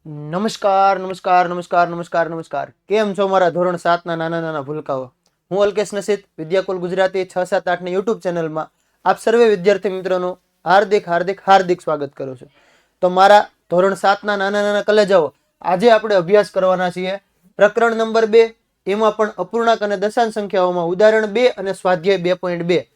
નમસ્કાર નમસ્કાર નમસ્કાર નમસ્કાર નમસ્કાર કેમ છો મારા ધોરણ 7 ના નાના નાના ભૂલકાઓ। હું અલ્કેશ નસીદ વિદ્યાકુલ ગુજરાતી 678 ની YouTube ચેનલમાં આપ સર્વે વિદ્યાર્થી મિત્રોનું હાર્દિક હાર્દિક હાર્દિક સ્વાગત કરું છું। તો મારા ધોરણ 7 ના નાના નાના કલેજાઓ, આજે આપણે અભ્યાસ કરવાના છીએ પ્રકરણ નંબર 2, એમાં પણ અપૂર્ણાંક અને દશાંશ સંખ્યાઓમાં ઉદાહરણ 2 અને સ્વાધ્યાય 2.2।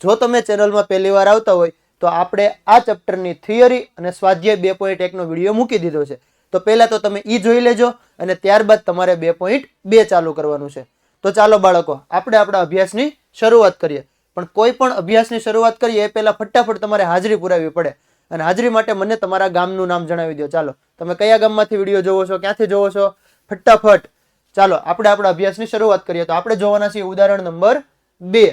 જો તમે ચેનલમાં પહેલી વાર આવતા હોય તો આપણે આ ચેપ્ટરની થિયરી અને સ્વાધ્યાય 2.1 નો વિડીયો મૂકી દીધો છે। તો પહેલા તો તમે ઈ જોઈ લેજો અને ત્યારબાદ તમારે 2.2 ચાલુ કરવાનું છે। તો ચાલો બાળકો, આપણે આપણા અભ્યાસની શરૂઆત કરીએ। પણ કોઈ પણ અભ્યાસની શરૂઆત કરીએ એ પહેલા ફટાફટ તમારે હાજરી પુરાવવી પડે, અને હાજરી માટે મને તમારા ગામનું નામ જણાવી દો। ચાલો, તમે કયા ગામમાંથી વિડીયો જોવો છો, ક્યાંથી જોવો છો, ફટાફટ ચાલો આપણે આપણા અભ્યાસની શરૂઆત કરીએ। તો આપણે જોવાના છીએ ઉદાહરણ નંબર 2।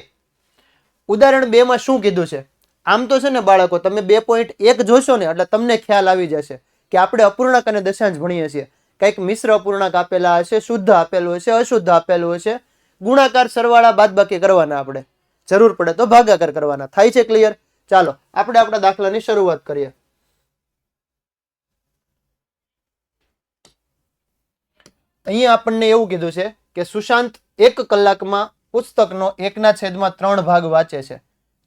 ઉદાહરણ 2 માં શું કીધું છે? આમ તો છે ને બાળકો, તમે 2.1 જોશો ને એટલે તમને ખ્યાલ આવી જશે કે આપણે અપૂર્ણાંક અને દશાંશ ભણીએ છીએ। કંઈક મિશ્ર અપૂર્ણાંક આપેલા હશે, શુદ્ધ આપેલું હશે, અશુદ્ધ આપેલું હશે, ગુણાકાર સરવાળા બાદબાકી કરવાના, આપણે જરૂર પડે તો ભાગાકાર કરવાના। થાય છે ક્લિયર? ચાલો આપણે આપણા દાખલાની શરૂઆત કરીએ। અહીંયા આપણને એવું કીધું છે કે સુશાંત 1 કલાકમાં પુસ્તકનો 1/3 ભાગ વાંચે છે,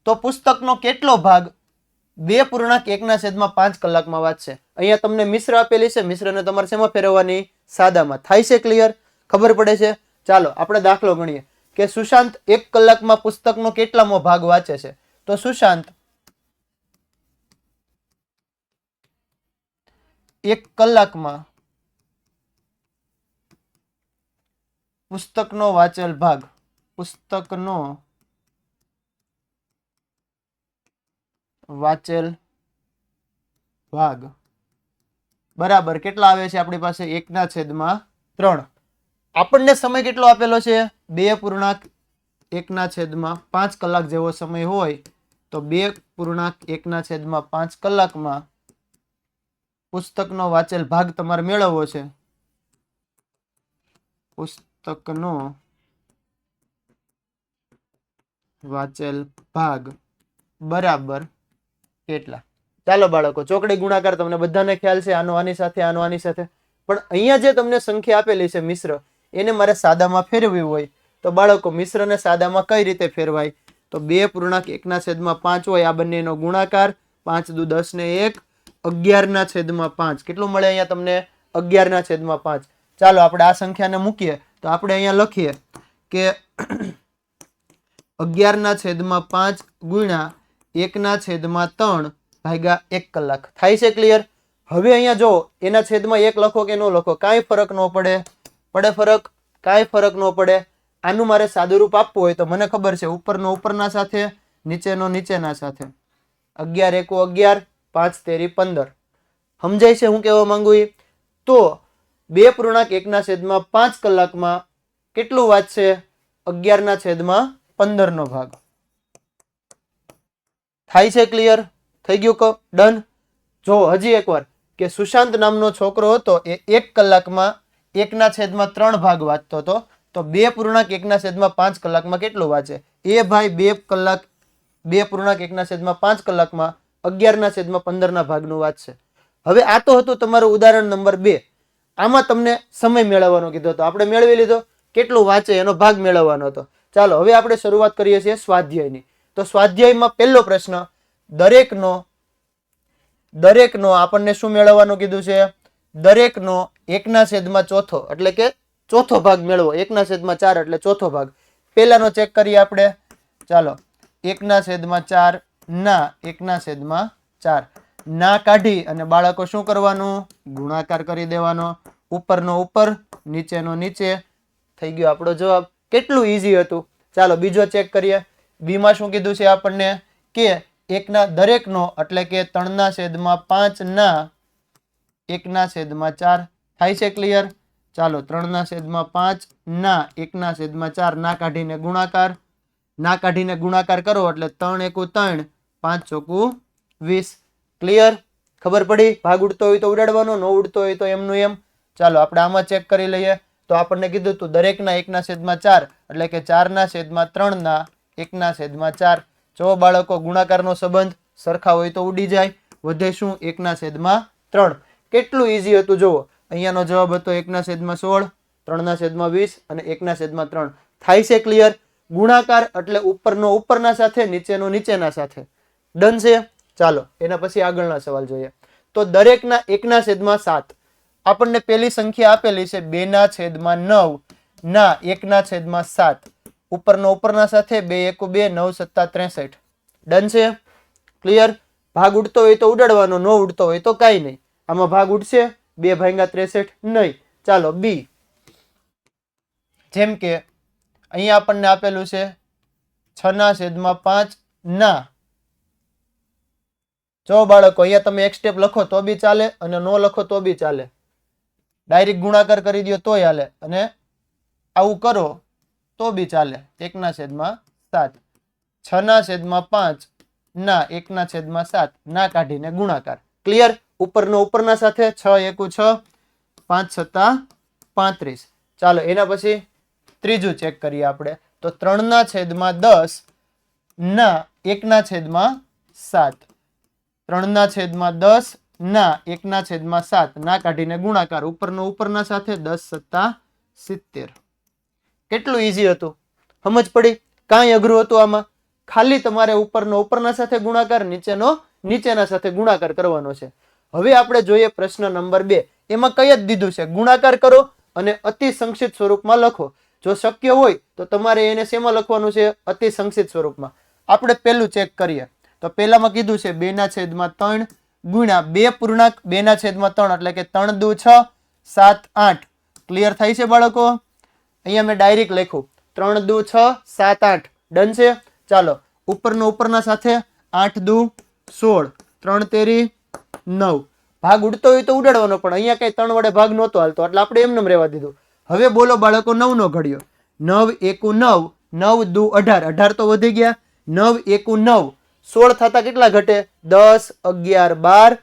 તો પુસ્તકનો કેટલો ભાગ 2.1/5 કલાકમાં વાંચશે? અહીંયા તમને મિશ્ર આપેલી છે, મિશ્રને તમારે શેમાં ફેરવવાની? સાદામાં। થાય છે ક્લિયર? ખબર પડે છે? ચાલો આપણે દાખલો ગણીએ કે સુશાંત 1 કલાકમાં પુસ્તકનો કેટલામો ભાગ વાંચે છે? તો સુશાંત 1 કલાકમાં પુસ્તકનો વાંચેલ ભાગ, પુસ્તકનો વાંચેલ ભાગ બરાબર કેટલા આવે છે આપણી પાસે? 1/3। આપણને સમય કેટલો આપેલો છે? 2.1/5 કલાક જેવો સમય હોય, તો 2.1/5 કલાકમાં પુસ્તકનો વાંચેલ ભાગ તમારે મેળવવો છે। પુસ્તકનો વાંચેલ ભાગ બરાબર કેટલા? ચાલો બાળકો, ચોકડી ગુણાકાર તમને બધાને ખ્યાલ છે, આનો આની સાથે, આનો આની સાથે। પણ અહીંયા જે તમને સંખ્યા આપેલી છે મિશ્ર, એને મારે સાદામાં ફેરવવી હોય તો બાળકો મિશ્રને સાદામાં કઈ રીતે ફેરવાય? તો 2.1/5 હોય, આ બંનેનો ગુણાકાર, 5 દુ 10 ને 1, 11/5 કેટલું મળે અહીંયા તમને? 11/5। ચાલો આપણે આ સંખ્યાને મૂકીએ તો આપણે અહીંયા લખીએ કે 11/5 ગુણ્યા 1/3 ભાગ્યા 1 કલાક। થાય છે ક્લિયર? હવે અહીંયા જો એના છેદમાં 1 લખો કે ન લખો, કાંઈ ફરક ન પડે? પડે ફરક? કાંઈ ફરક ન પડે। આનું મારે સાદુરૂપ આપવું હોય તો મને ખબર છે, ઉપરનો ઉપરના સાથે, નીચેનો નીચેના સાથે। 11 × 1 = 11, 5 તેરી 15। સમજાય છે હું કહેવા માંગુ એ? તો 2.1/5 કલાકમાં કેટલું વાંચશે? 11/15 નો ભાગ। થાય છે ક્લિયર? થઈ ગયું? ડન। જો હજી એકવાર કે સુશાંત નામનો છોકરો હતો, એ 1 કલાકમાં 1/3 ભાગ વાંચતો હતો, તો 2.1/5 કલાકમાં કેટલું વાંચે? એ ભાઈ 2.1/5 કલાકમાં 11/15 ના ભાગનું વાંચશે। હવે આ તો હતું તમારું ઉદાહરણ નંબર 2। આમાં તમને સમય મેળવવાનો કીધો હતો, આપણે મેળવી લીધો। કેટલું વાંચે એનો ભાગ મેળવવાનો હતો। ચાલો હવે આપણે શરૂઆત કરીએ છીએ સ્વાધ્યાયની। તો સ્વાધ્યાયમાં પહેલો પ્રશ્ન, દરેકનો આપણને શું મેળવવાનું કીધું છે? દરેકનો 1/4 એટલે કે ચોથો ભાગ મેળવો। 1/4 એટલે ચોથો ભાગ। પહેલાનો ચેક કરીએ આપણે। ચાલો 1/4 ના 1/4 ના કાઢી અને બાળકો શું કરવાનું? ગુણાકાર કરી દેવાનો। ઉપરનો ઉપર, નીચેનો નીચે, થઈ ગયો આપણો જવાબ। કેટલું ઈઝી હતું। ચાલો બીજો ચેક કરીએ। બી માં શું કીધું છે આપણને? કે દરેકનો એટલે કે 3/5 ના 1/4 થાય છે ક્લિયર? ચાલો 3/5 ના 1/4 ના કાઢીને ગુણાકાર, ના કાઢીને ગુણાકાર કરો એટલે 3 × 3, 5 × 20। ક્લિયર? ખબર પડી? ભાગ ઉડતો હોય તો ઉડાડવાનો, ન ઉડતો હોય તો એમનું એમ। ચાલો આપણે આમાં ચેક કરી લઈએ। તો આપણને કીધું હતું દરેકના 1/4 એટલે કે 4/3 ના 1/4। જો બાળકો ગુણાકારનો સંબંધ સરખા હોય તો ઉડી જાય, વધે શું? 1/3। કેટલું ઈઝી હતું જુઓ. અહીંયાનો જવાબ હતો 1/16, 3/20 અને 1/3. થાય છે ક્લિયર? ગુણાકાર એટલે ઉપરનો ઉપરના સાથે, નીચેનો નીચેના સાથે. ડન છે? ચાલો એના પછી આગળના સવાલ જોઈએ. તો દરેકના 1/7 આપણને પેલી સંખ્યા આપેલી છે 2/9 ના 1/7. ઉપરનો ઉપરના સાથે 2 × 1 = 2, 9 × 7 = 63. ડન છે? ક્લિયર? ભાગ ઉડતો હોય તો ઉડાડવાનો, ન ઉડતો હોય તો કાંઈ નહીં. આમાં ભાગ ઉડશે 2/63 નહીં. ચાલો બી. જેમ કે અહીંયા આપણને આપેલું છે 6/5 ના. જો બાળકો અહીંયા તમે એક સ્ટેપ લખો તો બી ચાલે અને નો લખો તો બી ચાલે. ડાયરેક્ટ ગુણાકાર કરી દો તોય હાલે અને આવું કરો તો બી ચાલે. 1/7. 6/5 ના 1/7 ના કાઢીને ગુણાકાર. ક્લિયર? ઉપરનો ઉપરના સાથે 6 × 1 = 6, 5 × 7 = 35. ચાલો એના પછી ત્રીજું ચેક કરીએ આપણે. તો 3/10 ના 1/7. 3/10 ના 1/7 ના કાઢીને ગુણાકાર. ઉપરનો ઉપરના સાથે 10 × 7 = 70. કેટલું ઈઝી હતું? સમજ પડી? કાંઈ અઘરું હતું આમાં? ખાલી તમારે ઉપરનો ઉપરના સાથે ગુણાકાર, નીચેનો નીચેના સાથે ગુણાકાર કરવાનો છે. હવે આપણે જોઈએ પ્રશ્ન નંબર 2. એમાં કઈ જ દીધું છે? ગુણાકાર કરો અને અતિ સંક્ષિપ્ત સ્વરૂપમાં લખો. જો શક્ય હોય તો તમારે એને શેમાં લખવાનું છે? અતિ સંક્ષિપ્ત સ્વરૂપમાં. આપણે પહેલું ચેક કરીએ. તો પહેલામાં કીધું છે 2/3 ગુણ્યા 2 પૂર્ણાંક 2/3 એટલે કે 3 × 2 = 6, 7 × 8. ક્લિયર થાય છે બાળકો? અહીંયા મેં ડાયરેક્ટ લખ્યું 3 × 2 = 6, 7 × 8. ડન છે? ચાલો ઉપરનો ઉપરના સાથે 8 × 2 = 16, 3 × 3 = 9. ભાગ ઉડતો હોય તો ઉડાડવાનો, પણ અહીંયા કઈ 3 વડે ભાગ નહોતો હાલતો એટલે આપણે એમને રહેવા દીધું. હવે બોલો બાળકો 9 નો ઘડિયો. 9 × 1 = 9, 9 × 2 = 18, 18 તો વધી ગયા. 9 × 1 = 9, 16 થતા કેટલા ઘટે? 10, 11, 12,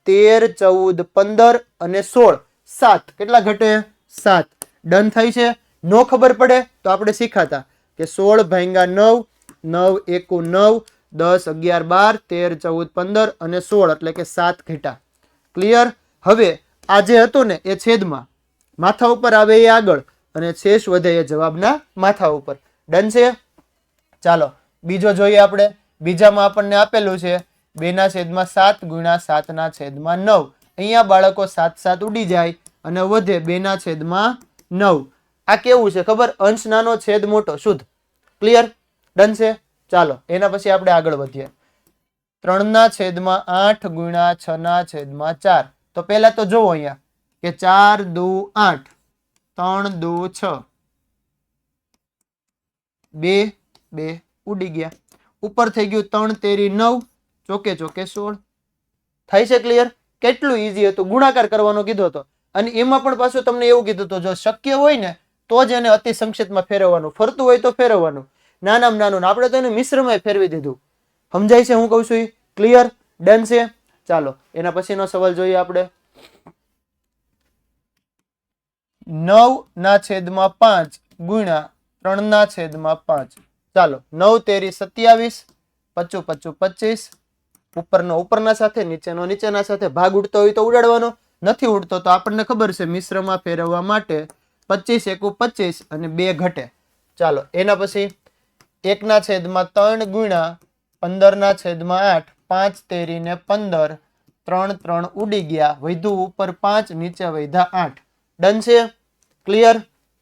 13, 14, 15 અને 16, 7. કેટલા ઘટે? 7. ડન થાય છે? નો ખબર પડે તો આપણે શીખાતા કે 16/9, 9 × 1 = 9, 10, 11, 12, 13, 14, 15 અને 16 એટલે કે 7 ઘટા. ક્લિયર? હવે આ જે હતું ને એ છેદમાં, માથા ઉપર આવે એ આગળ અને શેષ વધે એ જવાબના માથા ઉપર. ડન છે? ચાલો બીજો જોઈએ આપણે. બીજામાં આપણને આપેલું છે 2/7 ગુણ્યા 7/9. અહીંયા બાળકો 7 7 ઉડી જાય અને વધે 2/9. આ કેવું છે ખબર? અંશ નાનો છેદ મોટો, શુદ્ધ. ક્લિયર? ડન છે? ચાલો એના પછી આપણે આગળ વધીએ. 3/8 ગુણ્યા 6/4. તો પહેલા તો જોવો અહીંયા કે 4 × 2 = 8, 3 × 2 = 6, 2 2 ઉડી ગયા. ઉપર થઈ ગયું 3 × 3 = 9, ચોકે ચોકે 16. થાય છે ક્લિયર? કેટલું ઈઝી હતું? ગુણાકાર કરવાનો કીધો હતો અને એમાં પણ પાછું તમને એવું કીધું હતું જો શક્ય હોય ને તો જ એને અતિ સંક્ષિપ્તમાં ફેરવવાનું, ફરતું હોય તો ફેરવવાનું. નાનામાં નાનું આપણે તો એને મિશ્રમાં ફેરવી દીધું. સમજાય છે હું કહું છું? ક્લિયર? ડન છે? ચાલો એના પછીનો સવાલ જોઈએ આપણે. 9/5 ગુણ્યા 3/5. ચાલો 9 × 3 = 27, 25 × 25. ઉપરનો ઉપરના સાથે, નીચેનો નીચેના સાથે. ભાગ ઉડતો હોય તો ઉડાડવાનો, નથી ઉડતો તો આપણને ખબર છે મિશ્રમાં ફેરવવા માટે 25 × 1 = 25 અને 2 ઘટે. ચાલો એના પછી 1/3 ગુણ્યા 15/8, 5 × 3 = 15, 3 3 ઉડી ગયા, વધ્યું ઉપર 5, નીચે વધ્યા 8. ડન છે? ક્લિયર?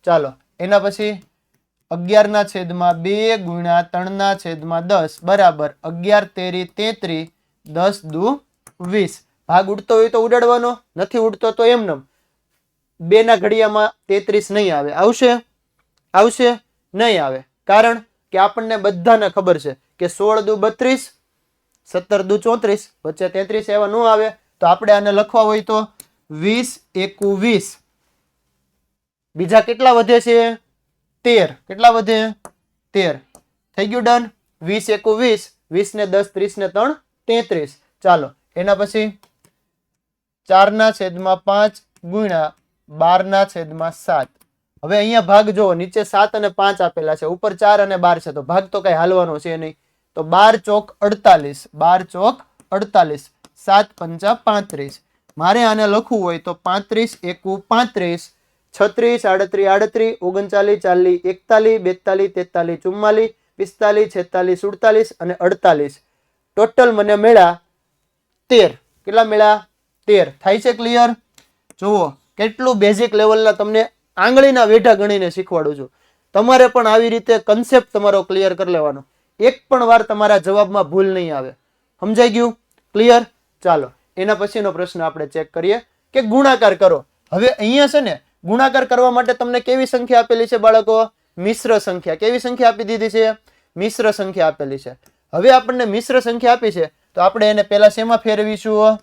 ચાલો એના પછી 11/2 ગુણ્યા 3/10 બરાબર 11 × 3 = 33, 10 × 2 = 20. ભાગ ઉડતો હોય તો ઉડાડવાનો, નથી ઉડતો તો એમનેમ. 2 ના ઘડિયામાં 33 નહીં આવે. આવશે? આવશે? નહીં આવે. કારણ કે આપણને બધાને ખબર છે કે 16 × 2 = 32, 17 × 2 = 34, વચ્ચે 33 એવા ન આવે. તો આપણે આને લખવા હોય તો 20 × 1 = 20. બીજા કેટલા વધે છે? 13. કેટલા વધે? 13. થઈ ગયું ડન? 20 × 1 = 20, 20 ને 10, 30 ને 3 = 33. ચાલો એના પછી 4/5 ગુણ્યા 12/7. હવે અહીંયા ભાગ જોવો, નીચે 7 અને 5 આપેલા છે, ઉપર 4 અને 12 છે, તો ભાગ તો કઈ હાલવાનો છે નહીં. તો 12 ચોક 48, 12 ચોક 48, 7 × 5 = 35. મારે આને લખવું હોય તો 35 એકુ 35, 36 38 38, 39 40 41 42 43 44 45 46 47 અને 48 ટોટલ મને મળ્યા 13. કેટલા મળ્યા? 13. થાય છે ક્લિયર? જુઓ કેટલું બેઝિક લેવલના તમને આંગળીના વેઢા ગણીને શીખવાડું છું. તમારે પણ આવી રીતે કન્સેપ્ટ તમારો ક્લિયર કરી લેવાનો. એક પણ વાર તમારા જવાબમાં ભૂલ નહીં આવે. સમજાઈ ગયું? ક્લિયર? ચાલો એના પછીનો પ્રશ્ન આપણે ચેક કરીએ કે ગુણાકાર કરો. હવે અહીંયા છે ને ગુણાકાર કરવા માટે તમને કેવી સંખ્યા આપેલી છે બાળકો? મિશ્ર સંખ્યા. કેવી સંખ્યા આપી દીધી છે? મિશ્ર સંખ્યા આપેલી છે. હવે આપણને મિશ્ર સંખ્યા આપી છે તો આપણે એને પહેલા શેમાં ફેરવીશું?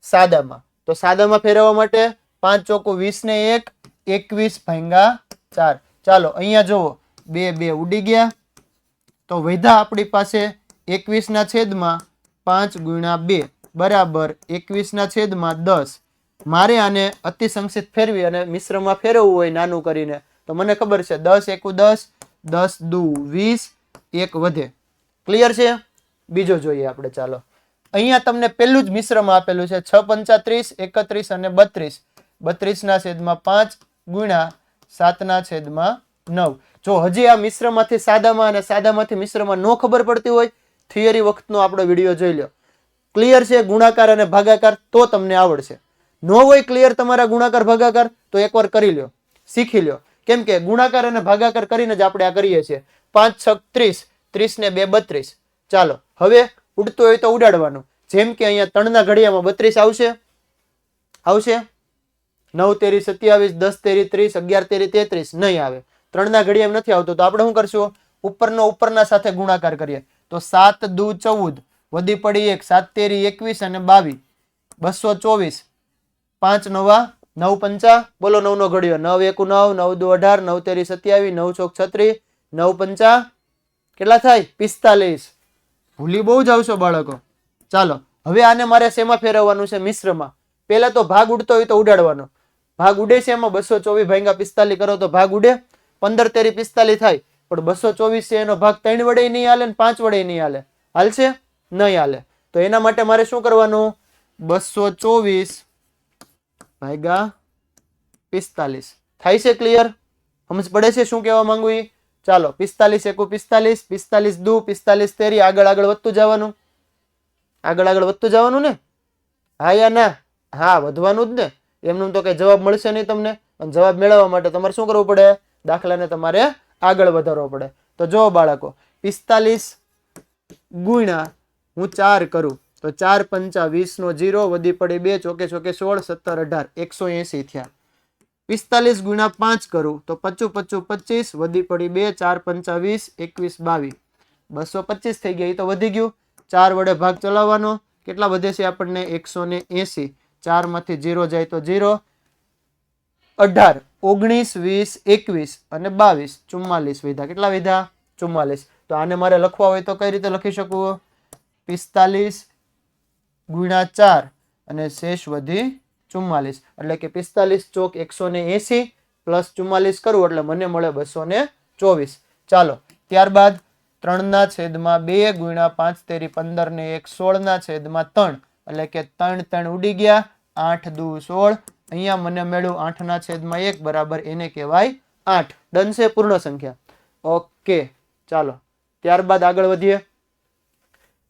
સાદામાં. તો સાદામાં ફેરવવા માટે 5 ચોકુ 20 ને 1, 21 ભાંગા 4. ચાલો અહીંયા જુઓ 2 2 ઉડી ગયા તો વધ્યા આપણી પાસે 21 ના છેદમાં 5 ગુણ્યા 2 બરાબર 21 ના છેદમાં 10. મારે આને અતિ સંક્ષિપ્ત ફેરવી અને મિશ્રમાં ફેરવવું હોય નાનું કરીને તો મને ખબર છે 10 એકુ 10, 10 દુ 20, 1 વધે. ક્લિયર છે? બીજો જોઈએ આપણે. ચાલો અહીંયા તમને પહેલું જ મિશ્રમાં આપેલું છે 6 પંચા 30, 31 અને 32. 32 ના છેદમાં 5 ગુણ્યા 7 ના છેદમાં 9. જો હજી આ મિશ્રમાંથી સાદામાં અને સાદામાંથી મિશ્રમાં નો ખબર પડતી હોય થિયરી વખતનો આપણો વિડીયો જોઈ લો. ક્લિયર છે? ગુણાકાર અને ભાગાકાર તો તમને આવડશે. નો હોય ક્લિયર તમારા ગુણાકાર ભાગાકાર તો એકવાર કરી લ્યો, શીખી લ્યો. કેમ કે ગુણાકાર અને ભાગાકાર કરીને જ આપણે આ કરીએ છીએ. 5 6 30, 30 ને 2 32. ચાલો હવે ઉડતું હોય તો ઉડાડવાનું. જેમ કે અહીંયા 3 ના ઘડિયામાં 32 આવશે. આવશે? 9 તેરી 27, 10 તેરી 30, 11 તેરી 33 નહીં આવે. 3 ના ઘડિયામાં નથી આવતો તો આપણે શું કરશું? ઉપરનો ઉપરના સાથે ગુણાકાર કરીએ તો 7 દુ 14, વધી પડી 1, 7 તેરી 21 અને 22, 224. 5 નવા 9 પંચા, બોલો 9 નો ઘડિયો, 9 એકુ 9, 9 દુ 18, 9 તેરી 27, 9 ચોક 36, 9 પંચા કેટલા થાય? 45. ભૂલી બહુ જ આવશો બાળકો. ચાલો હવે આને મારે શેમાં ફેરવવાનું છે? મિશ્રમાં. પહેલા તો ભાગ ઉડતો હોય તો ઉડાડવાનો. ભાગ ઉડે છે એમાં 224 ભાગ્યા 45 કરો તો ભાગ ઉડે. 15 તેરી 45 થાય પણ 224 છે એનો ભાગ 3 વડે નહીં હાલે ને 5 વડે નહીં હાલે. હાલશે? નહીં હાલે. તો એના માટે મારે શું કરવાનું? 224 ભાગ્યા 45. થાય છે ક્લિયર? સમજ પડે છે શું કહેવા માંગુ એ? ચાલો 45 એકુ 45, 45 દુ 45 તેરી, આગળ આગળ વધતું જવાનું. આગળ આગળ વધતું જવાનું ને? હા યા ના? હા વધવાનું જ ને. એમનું તો કઈ જવાબ મળશે નહીં તમને. અને જવાબ મેળવવા માટે તમારે શું કરવું પડે? દાખલાને તમારે આગળ વધારવો પડે. તો જો બાળકો 45 ગુણ્યા હું 4 કરું તો 4 પંચા 20 નો 0, વધી પડી 2, ચોકે ચોકે 16, 17 18, 180 થયા. 45 ગુણ્યા 5 કરું તો 25 25 25, વધી પડી 2, 4 પંચા 20, 21 22, 225 થઈ ગયા. એ તો વધી ગયું. 4 વડે ભાગ ચલાવવાનો. કેટલા વધે છે આપણને? 180. 4 માંથી 0 જાય તો 0, 18, 19 20 21 અને 22, 44 વધ્યા. કેટલા વધ્યા? 44. તો આને મારે લખવા હોય તો કઈ રીતે લખી શકું? 45 ગુણ્યા 4 અને શેષ વધી 44. એટલે કે 45 ચોક 180 પ્લસ 44 કરું એટલે મને મળે 224. ચાલો ત્યારબાદ 3 ના છેદમાં 2 ગુણ્યા 5 તેરી 15 ને 1, 16 ના છેદમાં 3 એટલે કે 3 3 ઉડી ગયા. 8 દુ 16. અહીંયા મને મળ્યું 8 ના છેદમાં 1 બરાબર એને કહેવાય 8. ડન છે? પૂર્ણ સંખ્યા. ઓકે ચાલો ત્યારબાદ આગળ વધીએ.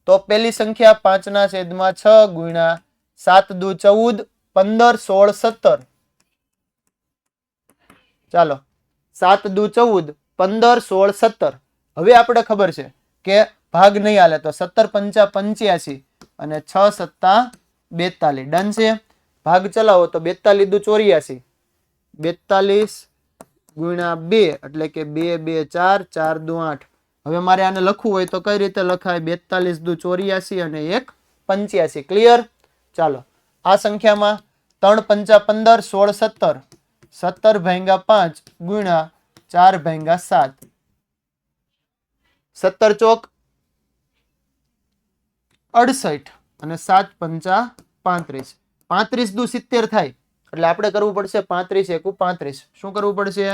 તો પહેલી સંખ્યા 5 ના છેદમાં 6 ગુણ્યા 7 દુ 14, 15 16 17. ચાલો 7 દુ 14, 15 16 17. હવે આપણે ખબર છે કે ભાગ નહીં હાલે તો 17 પંચા 85 અને 6 સત્તા 42. ડન છે? ભાગ ચલાવો તો 42 દુ 84, 42 ગુણ્યા 2 એટલે કે 2 2 4, 4 દુ 8. હવે મારે આને લખવું હોય તો કઈ રીતે લખાય? 42 દુ 84 અને 1 85. ક્લિયર? ચાલો આ સંખ્યામાં 3 પંચા 15, 16 17, 17 ભાગ્યા 5 ગુણ્યા 4 ભાગ્યા 7, 17 ચોક 68 અને 7 પંચા 35. 35 દુ 70 થાય એટલે આપણે કરવું પડશે 35 એકુ 35. શું કરવું પડશે?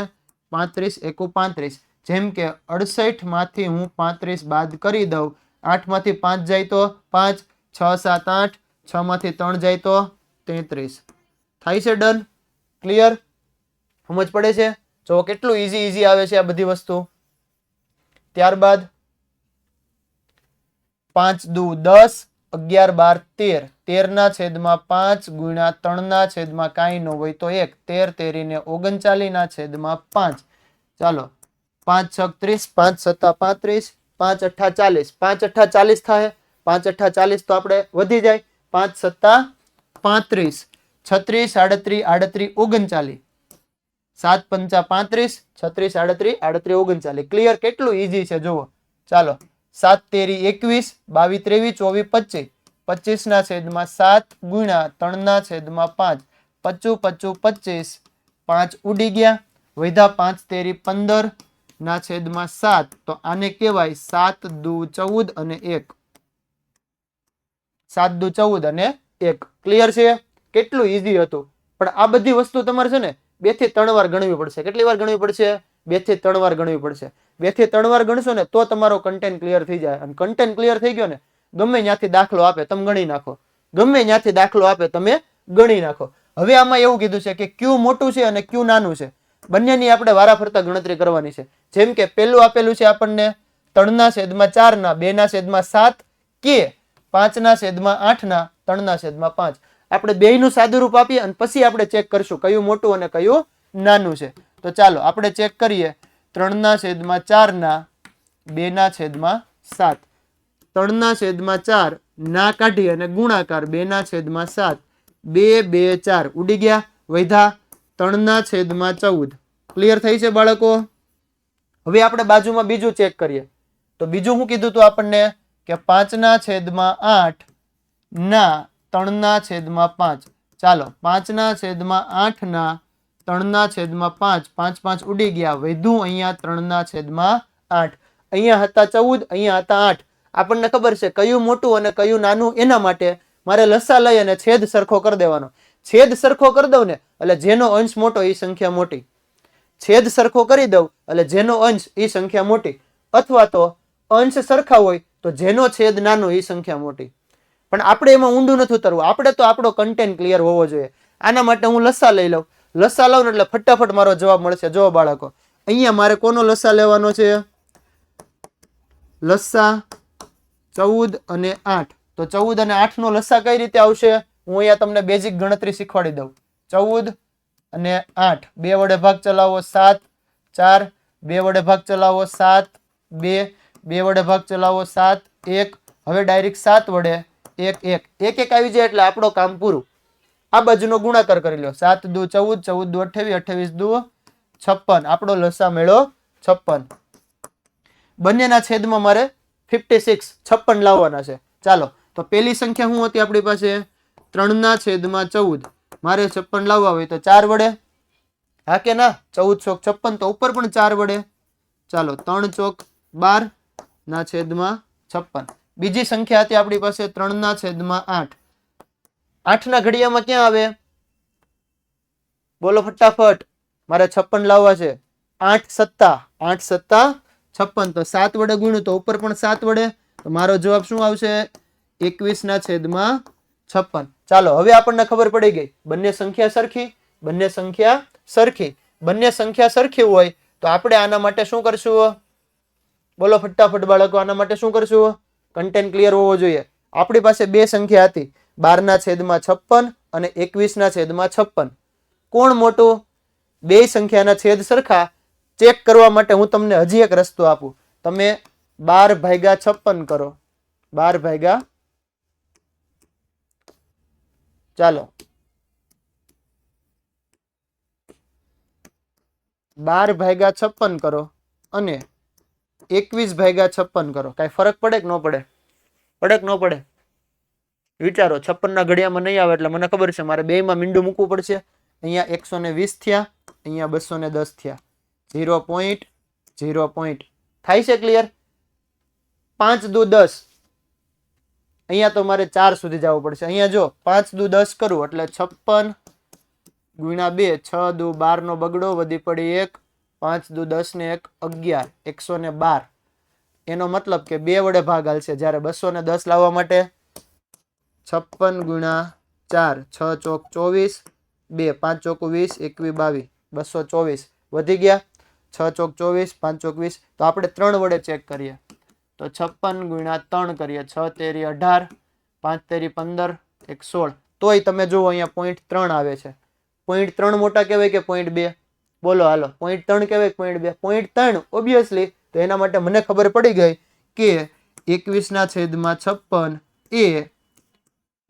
35 એકુ 35. જેમ કે 68 માંથી હું 35 બાદ કરી દઉં. 8 માંથી 5 જાય તો 5, 6 7 8, 6 માંથી 3 જાય તો 33. થાય છે ડન? ક્લિયર? સમજ પડે છે? જો કેટલું ઈઝી આવે છે આ બધી વસ્તુ. ત્યારબાદ 5 દુ 10, 11 12 13, 13 ના છેદમાં 5 ગુણ્યા 3 ના છેદમાં કાંઈ ન હોય તો 1, 13 તેરીને 39 ના છેદમાં 5. ચાલો 5 6 30, 5 7 35, 5 8 40, 5 8 40 થાય. 5 8 40 તો આપણે વધી જાય. 5 7 35, 36 38 38 39, 7 5 35, 36 38 38 39. ક્લિયર? કેટલું ઈઝી છે જુઓ. ચાલો 7 તેરી 21, 22 23 24 25, 25 ના છેદમાં 7 ગુણ્યા 3 ના છેદમાં 5, 25 25 25, 5 ઉડી ગયા. વધ્યા 5 તેરી 15 ના છેદમાં 7. તો આને કહેવાય 7 દુ 14 અને 1. 7 દુ 14 અને 1. ક્લિયર છે? કેટલું ઈઝી હતું. પણ આ બધી વસ્તુ તમારે છે ને 2 થી 3 વાર ગણવી પડશે. કેટલી વાર ગણવી પડશે? 2 થી 3 વાર ગણવી પડશે. 2 થી 3 વાર ગણશો ને તો તમારો કન્ટેન્ટ ક્લિયર થઈ જાય. અને કન્ટેન્ટ ક્લિયર થઈ ગયો ને, ગમે ત્યાંથી દાખલો આપે તમે ગણી નાખો. ગમે ત્યાંથી દાખલો આપે તમે ગણી નાખો. હવે આમાં એવું કીધું છે કે ક્યુ મોટું છે અને ક્યુ નાનું છે. બંનેની આપણે વારા ફરતા ગણતરી કરવાની છે. જેમ કે પેલું આપેલું છે આપણને 3 ના છેદમાં 4 ના 2 ના છેદમાં 7 કે 5 ના છેદમાં 8 ના 3 ના છેદમાં 5. આપણે બેયનું સાદુરૂપ આપીએ અને પછી આપણે ચેક કરશું કયું મોટું અને કયું નાનું છે. તો ચાલો આપણે ચેક કરીએ. 3 ના છેદમાં 4 ના 2 ના છેદમાં 7. 3 ના છેદમાં 4 ના કાઢી અને ગુણાકાર 2 ના છેદમાં 7. 2 2 4 ઉડી ગયા. વધ્યા 3 ના છેદમાં 14. ક્લિયર થઈ છે બાળકો? હવે આપણે બાજુમાં બીજું ચેક કરીએ. તો બીજું શું કીધું તું આપણને કે 5 ના છેદમાં 8 ના 3 ના છેદમાં 5. ચાલો 5 ના છેદમાં 8 ના 3 ના છેદમાં 5. 5 5 ઉડી ગયા. વધ્યું અહીંયા 3 ના છેદમાં 8. અહીંયા હતા 14, અહીંયા હતા 8. આપણને ખબર છે કયું મોટું અને કયું નાનું. એના માટે મારે લસા લઈ અને છેદ સરખો કરી દેવાનો. છેદ સરખો કરી દઉં ને એટલે જેનો અંશ મોટો એ સંખ્યા મોટી. છેદ સરખો કરી દઉં એટલે જેનો અંશ એ સંખ્યા મોટી. અથવા તો અંશ સરખા હોય તો જેનો છેદ નાનો એ સંખ્યા મોટી. પણ આપણે એમાં ઊંડું નથી ઉતરવું. આપણે તો આપણો કન્ટેન્ટ ક્લિયર હોવો જોઈએ. આના માટે હું લસા લઈ લઉં. લસા લઉં એટલે ફટાફટ મારો જવાબ મળશે. જો બાળકો, અહીંયા મારે કોનો લસા લેવાનો છે? લસા 14 અને 8. તો 14 અને 8 નો લસા કઈ રીતે આવશે? હું અહીંયા તમને બેઝિક ગણતરી શીખવાડી દઉં. 14 અને 8 2 વડે ભાગ ચલાવો 7 4, 2 વડે ભાગ ચલાવો 7 2, 2 વડે ભાગ ચલાવો 7 1. હવે ડાયરેક્ટ 7 વડે 1 1 1 1 આવી જાય એટલે આપણો કામ પૂરું. આ બાજુનો ગુણાકાર કરી લો. 7 દુ 14, 14 દુ 28, 28 દુ 56. આપણો લસા મેળો 56. બંનેના છેદમાં મારે 56 56 લાવવાના છે. ચાલો તો પેલી સંખ્યા શું હતી આપણી પાસે? 3 ના છેદમાં 14. મારે 56 લાવવા હોય તો 4 વડે. હા કે ના? 14 ચોક 56 તો ઉપર પણ 4 વડે. ચાલો 3 ચોક 12 ના છેદમાં 56. બીજી સંખ્યા હતી આપણી પાસે 3 ના છેદમાં 8. 8 ના ઘડિયામાં ક્યાં આવે? બોલો ફટાફટ. મારે 56 લાવવા છે. 8 સત્તા 8 સત્તા 56. તો 7 વડે ગુણ્યું તો ઉપર પણ 7 વડે. તો મારો જવાબ શું આવશે? 21 ના છેદમાં 56. ચાલો હવે આપણને ખબર પડી ગઈ બંને સંખ્યા સરખી. બંને સંખ્યા સરખી. બંને સંખ્યા સરખી હોય તો આપણે આના માટે શું કરશું? બોલો ફટાફટ બાળકો, આના માટે શું કરશું? કન્ટેન્ટ ક્લિયર હોવો જોઈએ. આપણી પાસે બે સંખ્યા હતી, 12 ના છેદમાં 56 અને 21 ના છેદમાં 56. કોણ મોટું? બે સંખ્યાના છેદ સરખા ચેક કરવા માટે હું તમને હજી એક રસ્તો આપું. તમે 12 ભાગ્યા 56 કરો. 12 ભાગ્યા, ચાલો 12 ભાગ્યા 56 કરો અને 21 ભાગ્યા 56 કરો. કઈ ફરક પડે કે ન પડે? પડે કે ન પડે? વિચારો. 56 ના ઘડિયામાં નહીં આવે એટલે મને ખબર છે મારે બે માં મીંડું મૂકવું પડશે. અહીંયા 120 થયા, અહીંયા 210 થયા. 0 પોઈન્ટ થાય છે ક્લિયર? 5 દુ 10. અહીંયા તો મારે 4 સુધી જવું પડશે. અહીંયા જો 5 દુ 10 કરું એટલે 56 ગુણ્યા 2, 6 દુ 12 નો બગડો, વધી પડી 1, 5 દુ 10 ને 1 11, 112. એનો મતલબ કે 2 વડે ભાગ હાલશે. જ્યારે 210 લાવવા માટે 56 ગુણ્યા 4 6 ચોક 24 2 5 ચોક 20 21 22 224 વધી ગયા 6 ચોક 24 5 ચોક 20 તો આપણે 3 વડે ચેક કરીએ તો 56 ગુણ્યા 3 કરીએ 6 તેરી 18 5 તેરી 15 1 16 તોય તમે જુઓ અહીંયા 0.3 આવે છે 0.3 મોટા કહેવાય કે 0.2 બોલો હાલો 0.3 કહેવાય કે 0.2 0.3 ઓબ્વિયસલી તો એના માટે મને ખબર પડી ગઈ કે 21/56 એ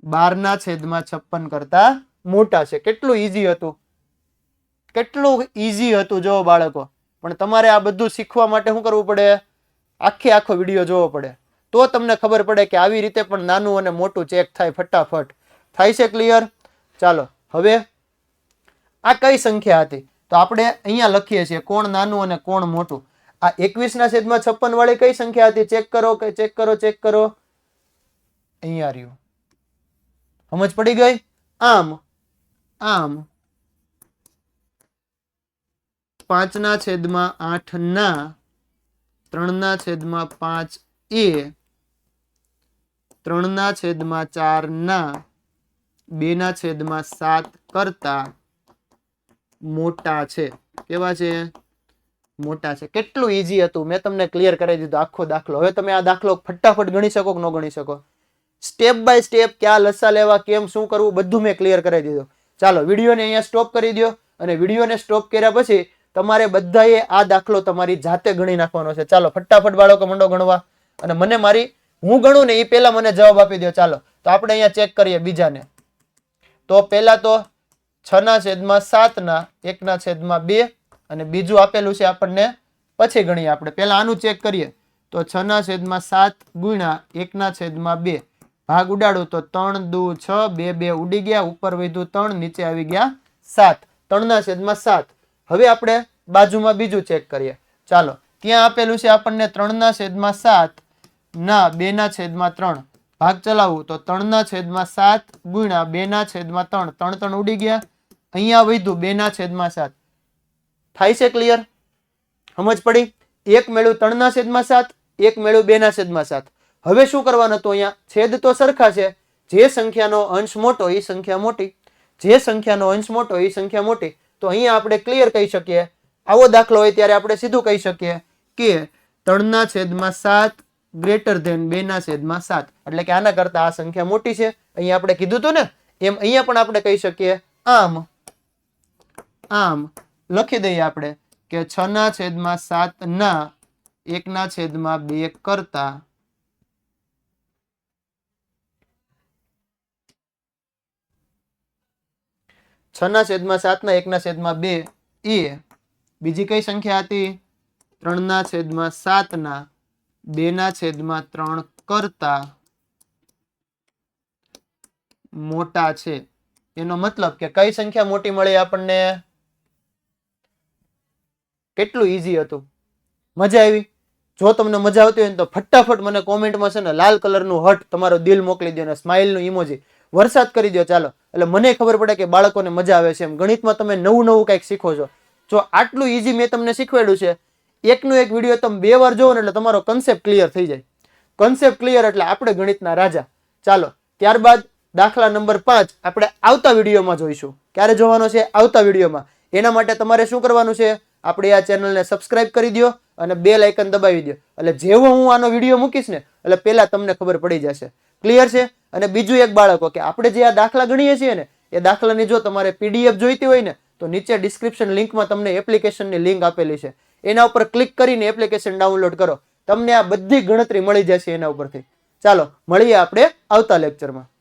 12/56 કરતા મોટા છે કેટલું ઈઝી હતું જો બાળકો પણ તમારે આ બધું શીખવા માટે શું કરવું પડે આખો વિડીયો જોવો પડે તો તમને ખબર પડે કે આવી રીતે પણ નાનું અને મોટું ચેક થાય ફટાફટ થાય છે ક્લિયર ચાલો હવે આ કઈ સંખ્યા હતી તો આપણે અહીંયા લખીએ છીએ કોણ નાનું અને કોણ મોટું આ 21/56 વાળી કઈ સંખ્યા હતી ચેક કરો અહીંયા રહ્યું સમજ પડી ગઈ આમ 5/8 ના 3/5 એ 3/4 ના 2/7 કરતા મોટા છે કેવા છે મોટા છે કેટલું ઈઝી હતું મેં તમને ક્લિયર કરી દીધું આખો દાખલો હવે તમે આ દાખલો ફટાફટ ગણી શકો કે ન ગણી શકો સ્ટેપ બાય સ્ટેપ ક્યાં લસા લેવા કેમ શું કરવું બધું મેં ક્લિયર કરી દીધું ચાલો વિડીયોને અહીંયા સ્ટોપ કરી દો અને વિડીયોને સ્ટોપ કર્યા પછી તમારે બધાએ આ દાખલો તમારી જાતે ગણી નાખવાનો છે ચાલો ફટાફટ બાળકો મંડો ગણવા અને મને હું ગણું ને એ પહેલા મને જવાબ આપી દો ચાલો તો આપણે અહીંયા ચેક કરીએ બીજાને તો પહેલા તો 6/7 ના 1/2 અને બીજું આપેલું છે આપણને પછી ગણીએ આપણે પહેલા આનું ચેક કરીએ તો 6/7 ગુણ્યા 1/2 ભાગ ઉડાડું તો 3 2 6 2 2 ઉડી ગયા ઉપર વધ્યું 3 નીચે આવી ગયા 7 3/7 હવે આપણે બાજુમાં બીજું ચેક કરીએ ચાલો ત્યાં આપેલું છે આપણને 3/7 ના 2/3 ભાગ ચલાવવું તો 3/7 ગુણ્યા 2/3 3 ઉડી ગયા અહીંયા વધ્યું 2/7 થાય છે ક્લિયર સમજ પડી એક મેળવ્યું 3/7 એક મેળવ્યું 2/7 હવે શું કરવાનું હતું અહીંયા છેદ તો સરખા છે જે સંખ્યાનો અંશ મોટો એ સંખ્યા મોટી જે સંખ્યાનો અંશ મોટો એ સંખ્યા મોટી તો અહીંયા આપણે ક્લિયર કહી શકીએ આવો દાખલો હોય ત્યારે આપણે સીધું કહી શકીએ કે 3/7 ગ્રેટર ધેન 2/7 એટલે કે આના કરતા આ સંખ્યા મોટી છે અહીંયા આપણે કીધું હતું ને એમ અહીંયા પણ આપણે કહી શકીએ આમ લખી દઈએ આપણે કે 6/7 ના 1/2 કરતા 6/7 ના 1/2 એ બીજી કઈ સંખ્યા હતી 3/7 ના 2/3 કરતા મોટા છે એનો મતલબ કે કઈ સંખ્યા મોટી મળી આપણને કેટલું ઈઝી હતું મજા આવી જો તમને મજા આવતી હોય ને તો ફટાફટ મને કોમેન્ટમાં છે ને લાલ કલરનું હર્ટ તમારો દિલ મોકલી દો ને સ્માઇલનું ઇમોજી વરસાદ કરી દો ચાલો એટલે મને ખબર પડે કે બાળકોને મજા આવે છે એમ ગણિતમાં તમે નવું કંઈક શીખો છો જો આટલું ઈઝી મેં તમને શીખવાડ્યું છે એકનો એક વિડીયો તમે 2 વાર જોવો ને એટલે તમારો કન્સેપ્ટ ક્લિયર થઈ જાય કન્સેપ્ટ ક્લિયર એટલે આપણે ગણિતના રાજા ચાલો ત્યારબાદ દાખલા નંબર 5 આપણે આવતા વિડીયોમાં જોઈશું ક્યારે જોવાનો છે આવતા વિડીયોમાં એના માટે તમારે શું કરવાનું છે આપણે આ ચેનલને સબસ્ક્રાઇબ કરી દો અને બેલ આઇકન દબાવી દો એટલે જેવો હું આનો વિડીયો મૂકીશ ને એટલે પહેલા તમને ખબર પડી જશે ક્લિયર છે અને બીજું એક બાળકો કે આપણે જે આ દાખલા ગણીએ છીએ ને એ દાખલાની જો તમારે પીડીએફ જોઈતી હોય ને તો નીચે ડિસ્ક્રિપ્શન લિંકમાં તમને એપ્લિકેશનની લિંક આપેલી છે એના ઉપર ક્લિક કરીને એપ્લિકેશન ડાઉનલોડ કરો તમને આ બધી ગણતરી મળી જશે એના ઉપરથી ચાલો મળીએ આપણે આવતા લેક્ચરમાં